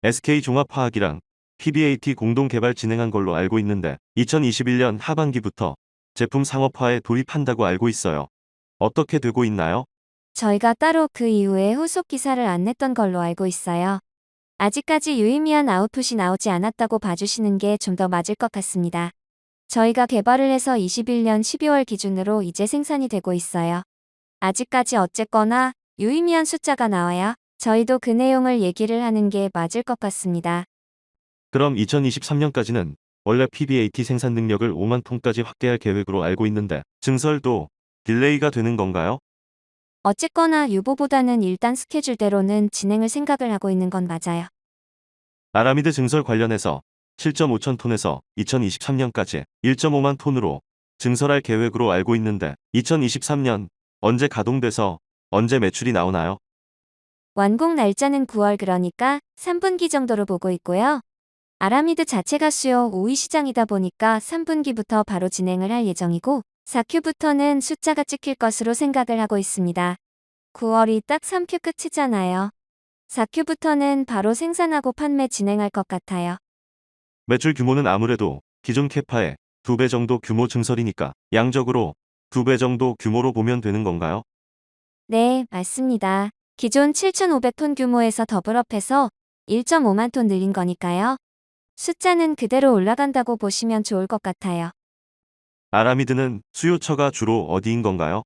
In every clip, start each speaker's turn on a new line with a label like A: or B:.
A: SK종합화학이랑 PBAT 공동 개발 진행한 걸로 알고 있는데 2021년 하반기부터 제품 상업화에 돌입한다고 알고 있어요. 어떻게 되고 있나요?
B: 저희가 따로 그 이후에 후속 기사를 안 냈던 걸로 알고 있어요. 아직까지 유의미한 아웃풋이 나오지 않았다고 봐주시는 게 좀 더 맞을 것 같습니다. 저희가 개발을 해서 21년 12월 기준으로 이제 생산이 되고 있어요. 아직까지 어쨌거나 유의미한 숫자가 나와야 저희도 그 내용을 얘기를 하는 게 맞을 것 같습니다.
A: 그럼 2023년까지는 원래 PBAT 생산 능력을 5만 톤까지 확대할 계획으로 알고 있는데 증설도 딜레이가 되는 건가요?
B: 어쨌거나 유보보다는 일단 스케줄대로는 진행을 생각을 하고 있는 건 맞아요.
A: 아라미드 증설 관련해서 7.5천 톤에서 2023년까지 1.5만 톤으로 증설할 계획으로 알고 있는데 2023년 언제 가동돼서 언제 매출이 나오나요?
B: 완공 날짜는 9월 그러니까 3분기 정도로 보고 있고요. 아라미드 자체가 수요 5위 시장이다 보니까 3분기부터 바로 진행을 할 예정이고 4Q부터는 숫자가 찍힐 것으로 생각을 하고 있습니다. 9월이 딱 3Q 끝이잖아요. 4Q부터는 바로 생산하고 판매 진행할 것 같아요.
A: 매출 규모는 아무래도 기존 캐파의 2배 정도 규모 증설이니까 양적으로 2배 정도 규모로 보면 되는 건가요?
B: 네, 맞습니다. 기존 7,500톤 규모에서 더블업해서 1.5만 톤 늘린 거니까요. 숫자는 그대로 올라간다고 보시면 좋을 것 같아요.
A: 아라미드는 수요처가 주로 어디인 건가요?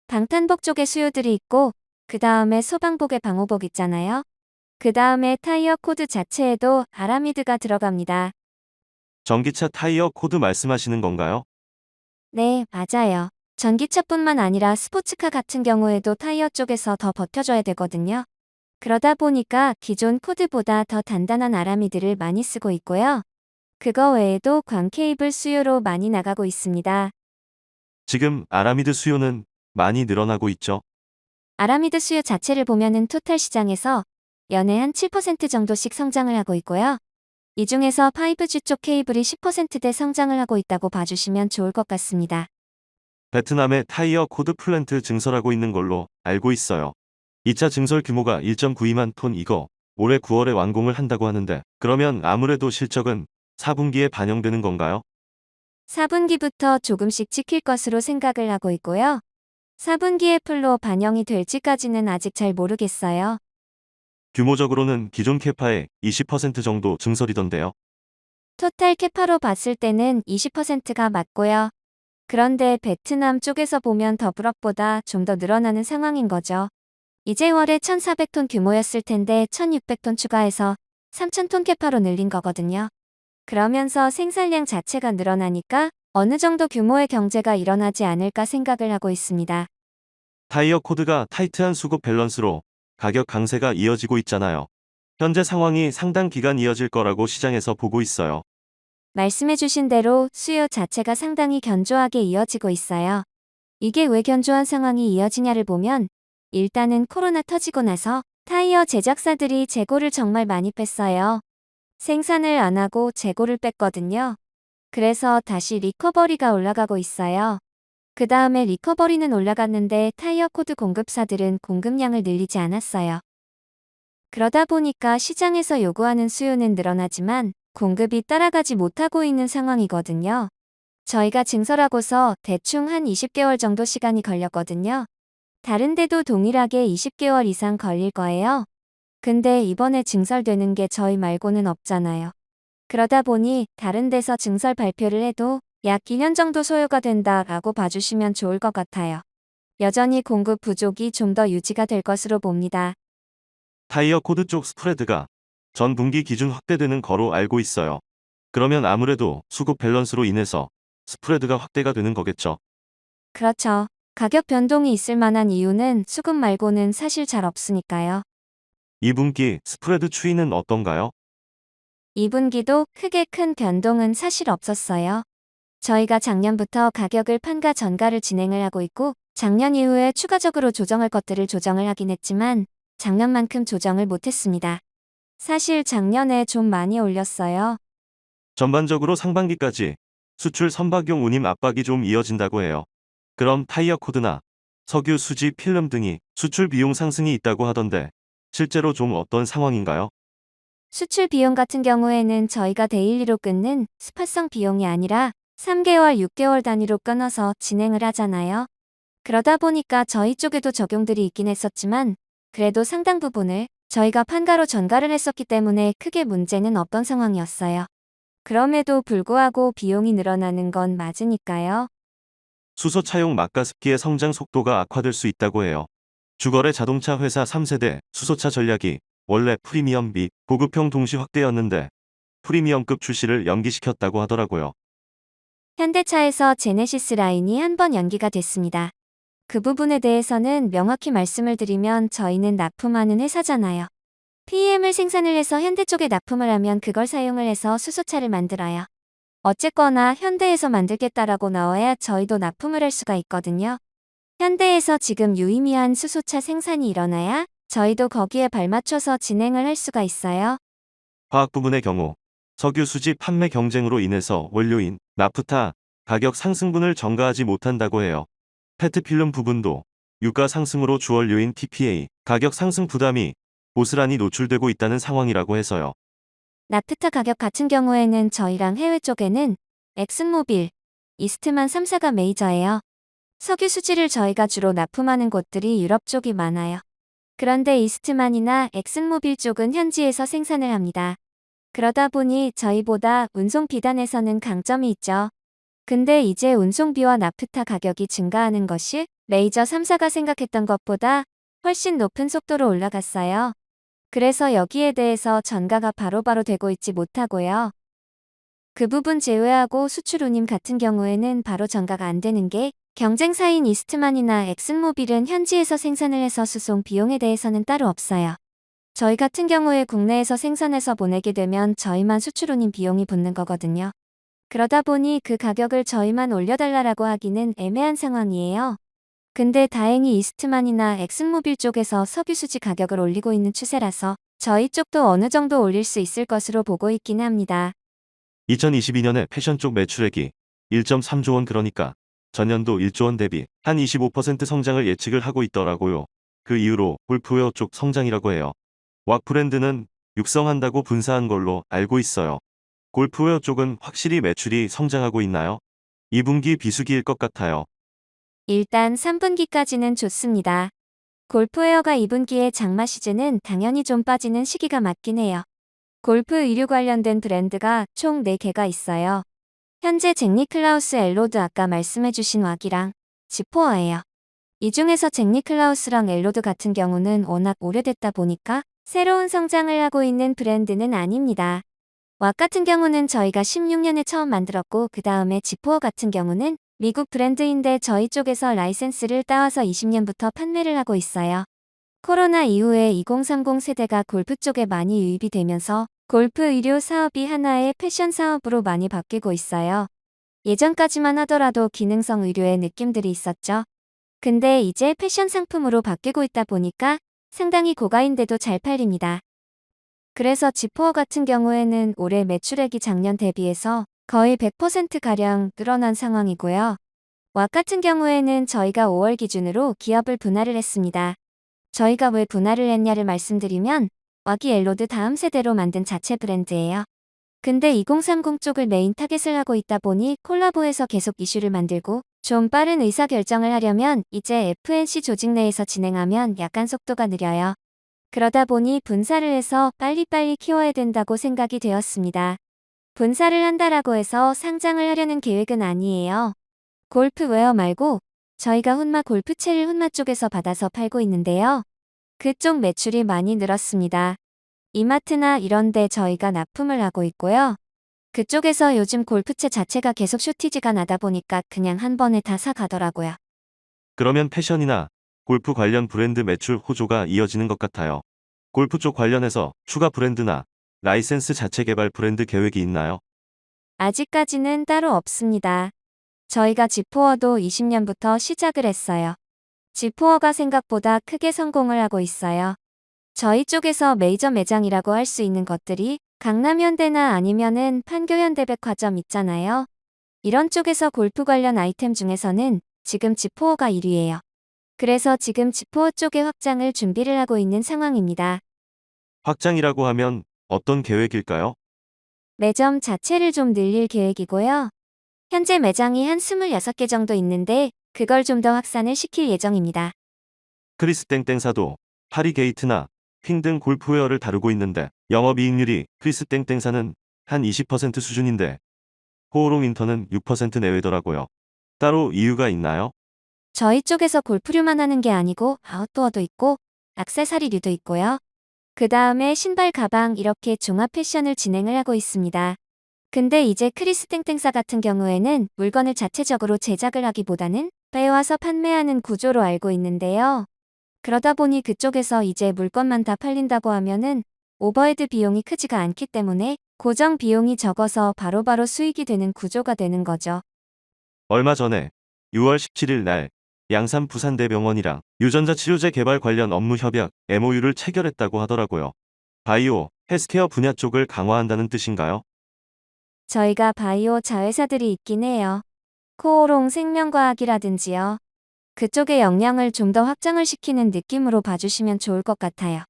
B: 방탄복 쪽에 수요들이 있고 그 다음에 소방복에 방호복 있잖아요. 그 다음에 타이어 코드 자체에도 아라미드가 들어갑니다.
A: 전기차 타이어 코드 말씀하시는 건가요?
B: 네, 맞아요. 전기차뿐만 아니라 스포츠카 같은 경우에도 타이어 쪽에서 더 버텨줘야 되거든요. 그러다 보니까 기존 코드보다 더 단단한 아라미드를 많이 쓰고 있고요. 그거 외에도 광 케이블 수요로 많이 나가고 있습니다.
A: 지금 아라미드 수요는 많이 늘어나고 있죠.
B: 아라미드 수요 자체를 보면은 토탈 시장에서 연애 한 7% 정도씩 성장을 하고 있고요. 이 중에서 5G 쪽 케이블이 10%대 성장을 하고 있다고 봐주시면 좋을 것 같습니다.
A: 베트남의 타이어 코드 플랜트 증설하고 있는 걸로 알고 있어요. 2차 증설 규모가 1.92만 톤 이거 올해 9월에 완공을 한다고 하는데 그러면 아무래도 실적은 4분기에 반영되는 건가요?
B: 4분기부터 조금씩 찍힐 것으로 생각을 하고 있고요. 4분기에 풀로 반영이 될지까지는 아직 잘 모르겠어요.
A: 규모적으로는 기존 캐파의 20% 정도 증설이던데요.
B: 토탈 캐파로 봤을 때는 20%가 맞고요. 그런데 베트남 쪽에서 보면 더블업보다 좀 더 늘어나는 상황인 거죠. 이제 월에 1,400톤 규모였을 텐데 1,600톤 추가해서 3,000톤 캐파로 늘린 거거든요. 그러면서 생산량 자체가 늘어나니까 어느 정도 규모의 경제가 일어나지 않을까 생각을 하고 있습니다.
A: 타이어 코드가 타이트한 수급 밸런스로 가격 강세가 이어지고 있잖아요. 현재 상황이 상당 기간 이어질 거라고 시장에서 보고 있어요.
B: 말씀해주신 대로 수요 자체가 상당히 견조하게 이어지고 있어요. 이게 왜 견조한 상황이 이어지냐를 보면 일단은 코로나 터지고 나서 타이어 제작사들이 재고를 정말 많이 뺐어요. 생산을 안 하고 재고를 뺐거든요. 그래서 다시 리커버리가 올라가고 있어요. 그 다음에 리커버리는 올라갔는데 타이어 코드 공급사들은 공급량을 늘리지 않았어요. 그러다 보니까 시장에서 요구하는 수요는 늘어나지만 공급이 따라가지 못하고 있는 상황이거든요. 저희가 증설하고서 대충 한 20개월 정도 시간이 걸렸거든요. 다른 데도 동일하게 20개월 이상 걸릴 거예요. 근데 이번에 증설되는 게 저희 말고는 없잖아요. 그러다 보니 다른 데서 증설 발표를 해도 약 2년 정도 소요가 된다라고 봐주시면 좋을 것 같아요. 여전히 공급 부족이 좀 더 유지가 될 것으로 봅니다.
A: 타이어 코드 쪽 스프레드가 전 분기 기준 확대되는 거로 알고 있어요. 그러면 아무래도 수급 밸런스로 인해서 스프레드가 확대가 되는 거겠죠.
B: 그렇죠. 가격 변동이 있을 만한 이유는 수급 말고는 사실 잘 없으니까요.
A: 2분기 스프레드 추이는 어떤가요?
B: 2분기도 크게 큰 변동은 사실 없었어요. 저희가 작년부터 가격을 판가 전가를 진행을 하고 있고 작년 이후에 추가적으로 조정할 것들을 조정을 하긴 했지만 작년만큼 조정을 못했습니다. 사실 작년에 좀 많이 올렸어요.
A: 전반적으로 상반기까지 수출 선박용 운임 압박이 좀 이어진다고 해요. 그럼 타이어 코드나 석유 수지 필름 등이 수출 비용 상승이 있다고 하던데 실제로 좀 어떤 상황인가요?
B: 수출 비용 같은 경우에는 저희가 데일리로 끊는 스팟성 비용이 아니라 3개월, 6개월 단위로 끊어서 진행을 하잖아요. 그러다 보니까 저희 쪽에도 적용들이 있긴 했었지만 그래도 상당 부분을 저희가 판가로 전가를 했었기 때문에 크게 문제는 없던 상황이었어요. 그럼에도 불구하고 비용이 늘어나는 건 맞으니까요.
A: 수소 차용 막가습기의 성장 속도가 악화될 수 있다고 해요. 주거래 자동차 회사 3세대 수소차 전략이 원래 프리미엄 및 고급형 동시 확대였는데 프리미엄급 출시를 연기시켰다고 하더라고요.
B: 현대차에서 제네시스 라인이 한 번 연기가 됐습니다. 그 부분에 대해서는 명확히 말씀을 드리면 저희는 납품하는 회사잖아요. PM을 생산을 해서 현대 쪽에 납품을 하면 그걸 사용을 해서 수소차를 만들어요. 어쨌거나 현대에서 만들겠다라고 나와야 저희도 납품을 할 수가 있거든요. 현대에서 지금 유의미한 수소차 생산이 일어나야 저희도 거기에 발맞춰서 진행을 할 수가 있어요.
A: 화학 부분의 경우 석유 수지 판매 경쟁으로 인해서 원료인 나프타 가격 상승분을 전가하지 못한다고 해요. 페트필름 부분도 유가 상승으로 주원료인 TPA 가격 상승 부담이 고스란히 노출되고 있다는 상황이라고 해서요.
B: 나프타 가격 같은 경우에는 저희랑 해외 쪽에는 엑슨모빌, 이스트만 3사가 메이저예요. 석유 수지를 저희가 주로 납품하는 곳들이 유럽 쪽이 많아요. 그런데 이스트만이나 엑슨모빌 쪽은 현지에서 생산을 합니다. 그러다 보니 저희보다 운송 비단에서는 강점이 있죠. 근데 이제 운송비와 나프타 가격이 증가하는 것이 메이저 3사가 생각했던 것보다 훨씬 높은 속도로 올라갔어요. 그래서 여기에 대해서 전가가 바로바로 되고 있지 못하고요. 그 부분 제외하고 수출 운임 같은 경우에는 바로 전가가 안 되는 게 경쟁사인 이스트만이나 엑슨모빌은 현지에서 생산을 해서 수송 비용에 대해서는 따로 없어요. 저희 같은 경우에 국내에서 생산해서 보내게 되면 저희만 수출 운임 비용이 붙는 거거든요. 그러다 보니 그 가격을 저희만 올려달라고 하기는 애매한 상황이에요. 근데 다행히 이스트만이나 엑슨모빌 쪽에서 석유 수지 가격을 올리고 있는 추세라서 저희 쪽도 어느 정도 올릴 수 있을 것으로 보고 있긴 합니다.
A: 2022년에 패션 쪽 매출액이 1.3조 원 그러니까 전년도 1조 원 대비 한 25% 성장을 예측을 하고 있더라고요. 그 이후로 골프웨어 쪽 성장이라고 해요. 왁 브랜드는 육성한다고 분사한 걸로 알고 있어요. 골프웨어 쪽은 확실히 매출이 성장하고 있나요? 2분기 비수기일 것 같아요.
B: 일단 3분기까지는 좋습니다. 골프웨어가 2분기의 장마 시즌은 당연히 좀 빠지는 시기가 맞긴 해요. 골프 의류 관련된 브랜드가 총 4개가 있어요. 현재 잭 니클라우스 엘로드 아까 말씀해주신 왁이랑 지포어예요. 이 중에서 잭 니클라우스랑 엘로드 같은 경우는 워낙 오래됐다 보니까 새로운 성장을 하고 있는 브랜드는 아닙니다. 왁 같은 경우는 저희가 16년에 처음 만들었고 그 다음에 지포어 같은 경우는 미국 브랜드인데 저희 쪽에서 라이센스를 따와서 20년부터 판매를 하고 있어요. 코로나 이후에 2030 세대가 골프 쪽에 많이 유입이 되면서 골프 의류 사업이 하나의 패션 사업으로 많이 바뀌고 있어요. 예전까지만 하더라도 기능성 의류의 느낌들이 있었죠. 근데 이제 패션 상품으로 바뀌고 있다 보니까 상당히 고가인데도 잘 팔립니다. 그래서 지포어 같은 경우에는 올해 매출액이 작년 대비해서 거의 100%가량 늘어난 상황이고요. 왁 같은 경우에는 저희가 5월 기준으로 기업을 분할을 했습니다. 저희가 왜 분할을 했냐를 말씀드리면 왁이 엘로드 다음 세대로 만든 자체 브랜드예요. 근데 2030 쪽을 메인 타겟을 하고 있다 보니 콜라보해서 계속 이슈를 만들고 좀 빠른 의사결정을 하려면 이제 FNC 조직 내에서 진행하면 약간 속도가 느려요. 그러다 보니 분사를 해서 빨리빨리 키워야 된다고 생각이 되었습니다. 분사를 한다라고 해서 상장을 하려는 계획은 아니에요. 골프웨어 말고 저희가 훈마 골프채를 훈마 쪽에서 받아서 팔고 있는데요. 그쪽 매출이 많이 늘었습니다. 이마트나 이런데 저희가 납품을 하고 있고요. 그쪽에서 요즘 골프채 자체가 계속 쇼티지가 나다 보니까 그냥 한 번에 다 사가더라고요.
A: 그러면 패션이나 골프 관련 브랜드 매출 호조가 이어지는 것 같아요. 골프 쪽 관련해서 추가 브랜드나 라이센스 자체 개발 브랜드 계획이 있나요?
B: 아직까지는 따로 없습니다. 저희가 지포어도 20년부터 시작을 했어요. 지포어가 생각보다 크게 성공을 하고 있어요. 저희 쪽에서 메이저 매장이라고 할 수 있는 것들이 강남현대나 아니면은 판교현대백화점 있잖아요. 이런 쪽에서 골프 관련 아이템 중에서는 지금 지포어가 1위예요. 그래서 지금 지포어 쪽의 확장을 준비를 하고 있는 상황입니다.
A: 확장이라고 하면 어떤 계획일까요?
B: 매점 자체를 좀 늘릴 계획이고요. 현재 매장이 한 26개 정도 있는데 그걸 좀 더 확산을 시킬 예정입니다.
A: 크리스 땡땡사도 파리 게이트나 핑 등 골프웨어를 다루고 있는데 영업이익률이 크리스 땡땡사는 한 20% 수준인데 호오롱 인터는 6% 내외더라고요. 따로 이유가 있나요?
B: 저희 쪽에서 골프류만 하는 게 아니고 아웃도어도 있고 액세서리류도 있고요. 그 다음에 신발, 가방 이렇게 종합 패션을 진행을 하고 있습니다. 근데 이제 크리스 땡땡사 같은 경우에는 물건을 자체적으로 제작을 하기보다는 빼와서 판매하는 구조로 알고 있는데요. 그러다 보니 그쪽에서 이제 물건만 다 팔린다고 하면은 오버헤드 비용이 크지가 않기 때문에 고정 비용이 적어서 바로바로 수익이 되는 구조가 되는 거죠.
A: 얼마 전에 6월 17일 날 양산 부산대병원이랑 유전자 치료제 개발 관련 업무 협약 MOU를 체결했다고 하더라고요. 바이오, 헬스케어 분야 쪽을 강화한다는 뜻인가요?
B: 저희가 바이오 자회사들이 있긴 해요. 코오롱 생명과학이라든지요. 그쪽의 역량을 좀 더 확장을 시키는 느낌으로 봐주시면 좋을 것 같아요.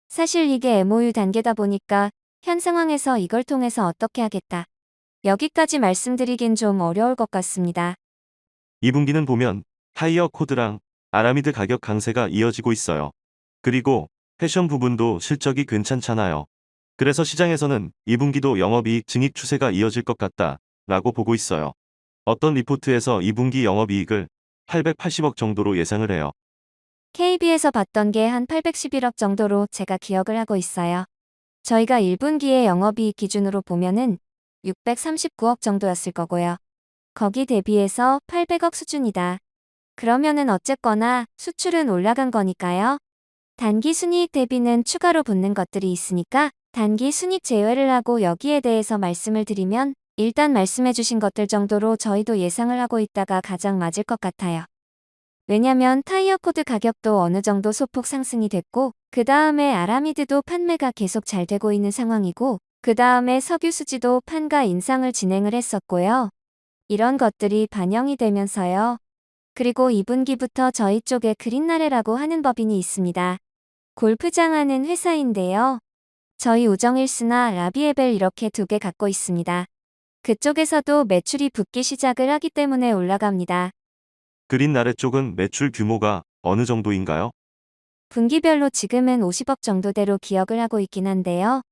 B: 사실 이게 MOU 단계다 보니까 현 상황에서 이걸 통해서 어떻게 하겠다. 여기까지 말씀드리긴 좀 어려울 것 같습니다.
A: 2분기는 보면 타이어 코드랑 아라미드 가격 강세가 이어지고 있어요. 그리고 패션 부분도 실적이 괜찮잖아요. 그래서 시장에서는 2분기도 영업이익 증액 추세가 이어질 것 같다 라고 보고 있어요. 어떤 리포트에서 2분기 영업이익을 880억 정도로 예상을 해요.
B: KB에서 봤던 게 한 811억 정도로 제가 기억을 하고 있어요. 저희가 1분기의 영업이익 기준으로 보면은 639억 정도였을 거고요. 거기 대비해서 800억 수준이다. 그러면은 어쨌거나 수출은 올라간 거니까요. 단기 순이익 대비는 추가로 붙는 것들이 있으니까 단기 순이익 제외를 하고 여기에 대해서 말씀을 드리면 일단 말씀해 주신 것들 정도로 저희도 예상을 하고 있다가 가장 맞을 것 같아요. 왜냐면 타이어 코드 가격도 어느 정도 소폭 상승이 됐고 그 다음에 아라미드도 판매가 계속 잘 되고 있는 상황이고 그 다음에 석유 수지도 판가 인상을 진행을 했었고요. 이런 것들이 반영이 되면서요. 그리고 2분기부터 저희 쪽에 그린나래라고 하는 법인이 있습니다. 골프장 하는 회사인데요. 저희 우정일스나 라비에벨 이렇게 두 개 갖고 있습니다. 그쪽에서도 매출이 붙기 시작을 하기 때문에 올라갑니다.
A: 그린나래 쪽은 매출 규모가 어느 정도인가요?
B: 분기별로 지금은 50억 정도대로 기억을 하고 있긴 한데요.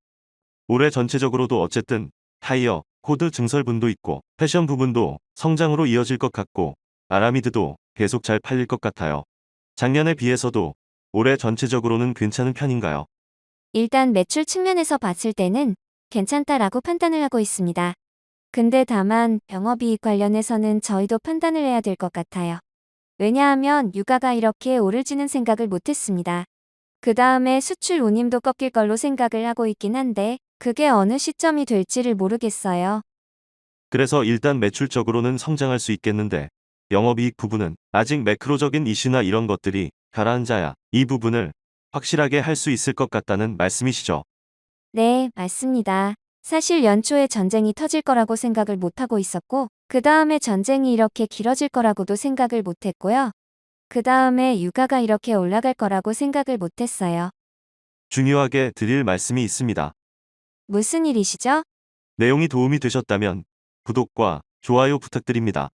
A: 올해 전체적으로도 어쨌든 타이어, 코드 증설분도 있고 패션 부분도 성장으로 이어질 것 같고 아라미드도 계속 잘 팔릴 것 같아요. 작년에 비해서도 올해 전체적으로는 괜찮은 편인가요?
B: 일단 매출 측면에서 봤을 때는 괜찮다라고 판단을 하고 있습니다. 근데 다만 영업이익 관련해서는 저희도 판단을 해야 될 것 같아요. 왜냐하면 유가가 이렇게 오를지는 생각을 못했습니다. 그 다음에 수출 운임도 꺾일 걸로 생각을 하고 있긴 한데 그게 어느 시점이 될지를 모르겠어요.
A: 그래서 일단 매출적으로는 성장할 수 있겠는데 영업이익 부분은 아직 매크로적인 이슈나 이런 것들이 가라앉아야 이 부분을 확실하게 할 수 있을 것 같다는 말씀이시죠?
B: 네, 맞습니다. 사실 연초에 전쟁이 터질 거라고 생각을 못하고 있었고 그 다음에 전쟁이 이렇게 길어질 거라고도 생각을 못했고요. 그 다음에 유가가 이렇게 올라갈 거라고 생각을 못했어요.
A: 중요하게 드릴 말씀이 있습니다.
B: 무슨 일이시죠?
A: 내용이 도움이 되셨다면 구독과 좋아요 부탁드립니다.